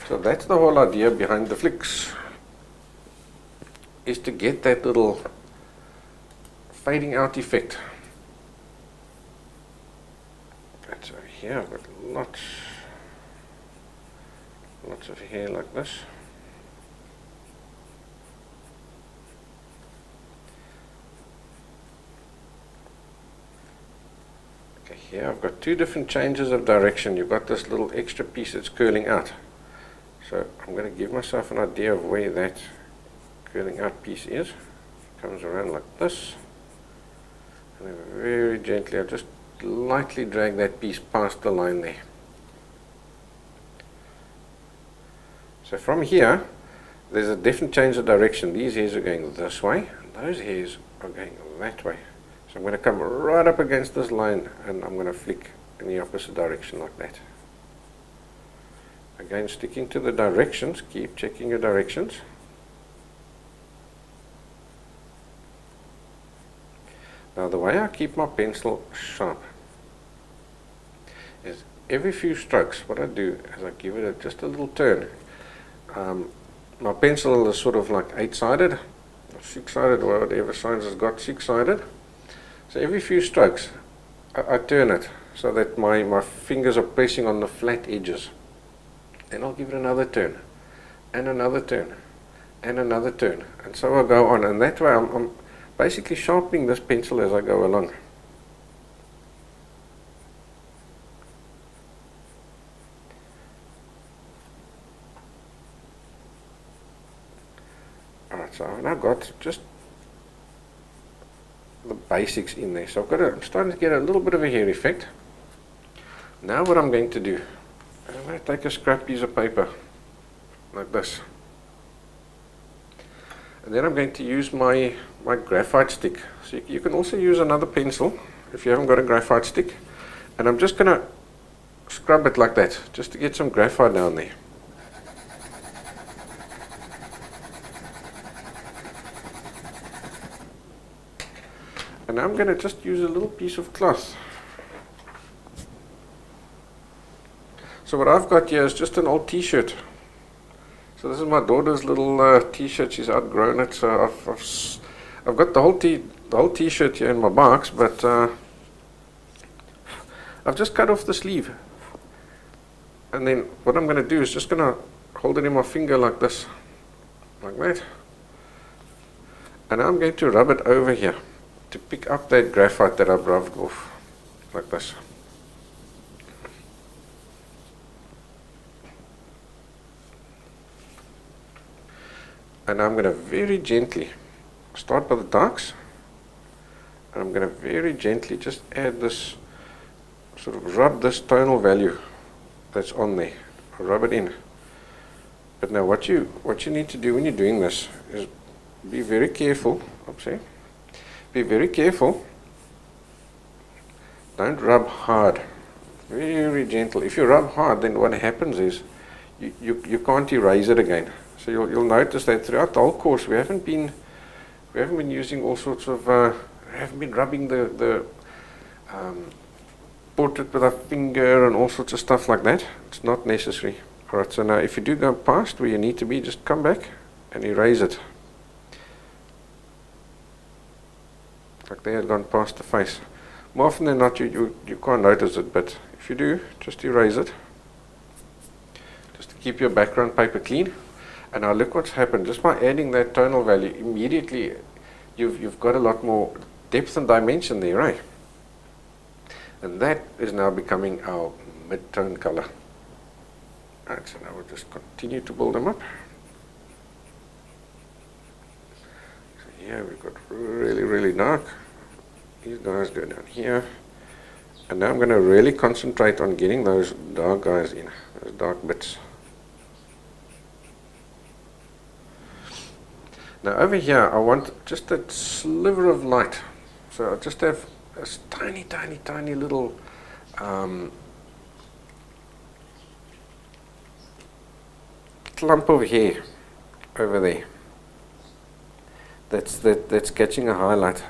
So that's the whole idea behind the flicks, is to get that little fading out effect. That's over here. I've got lots of hair like this. Okay, here I've got two different changes of direction. You've got this little extra piece that's curling out. So I'm going to give myself an idea of where that curling out piece is. It comes around like this. And then very gently, I'll just lightly drag that piece past the line there. So from here, there's a different change of direction. These hairs are going this way, and those hairs are going that way. So I'm going to come right up against this line, and I'm going to flick in the opposite direction like that. Again, sticking to the directions, keep checking your directions. Now the way I keep my pencil sharp is every few strokes, what I do is I give it just a little turn. My pencil is sort of like 8-sided, or 6-sided, or whatever size it's got, 6-sided. So every few strokes I turn it so that my fingers are pressing on the flat edges. Then I'll give it another turn, and another turn, and another turn, and so I go on, and that way I'm basically sharpening this pencil as I go along. Alright, so I've now got just the basics in there. So I'm starting to get a little bit of a hair effect. Now what I'm going to do, I'm going to take a scrap piece of paper like this, and then I'm going to use my graphite stick. So you can also use another pencil if you haven't got a graphite stick, and I'm just going to scrub it like that just to get some graphite down there. And I'm going to just use a little piece of cloth. So what I've got here is just an old t-shirt. So this is my daughter's little t-shirt. She's outgrown it. So I've got the whole t-shirt here in my box, but I've just cut off the sleeve. And then what I'm going to do is just going to hold it in my finger like this, like that. And I'm going to rub it over here to pick up that graphite that I've rubbed off, like this. And I'm going to very gently start by the darks, and I'm going to very gently just add this, sort of rub this tonal value that's on there, rub it in. But now what you need to do when you're doing this is be very careful. Be very careful. Don't rub hard. Very gentle. If you rub hard, then what happens is you can't erase it again. So you'll notice that throughout the whole course we haven't been using all sorts of haven't been rubbing the portrait with our finger and all sorts of stuff like that. It's not necessary. Alright, so now if you do go past where you need to be, just come back and erase it. Like they had gone past the face. More often than not you can't notice it, but if you do, just erase it. Just to keep your background paper clean. And now look what's happened. Just by adding that tonal value, immediately you've got a lot more depth and dimension there, right? And that is now becoming our mid-tone color. Alright, so now we'll just continue to build them up. So here we've got really, really dark. These guys go down here. And now I'm going to really concentrate on getting those dark guys in, those dark bits. Now over here I want just a sliver of light. So I just have a tiny, tiny, tiny little clump of hair over there. That's catching a highlight.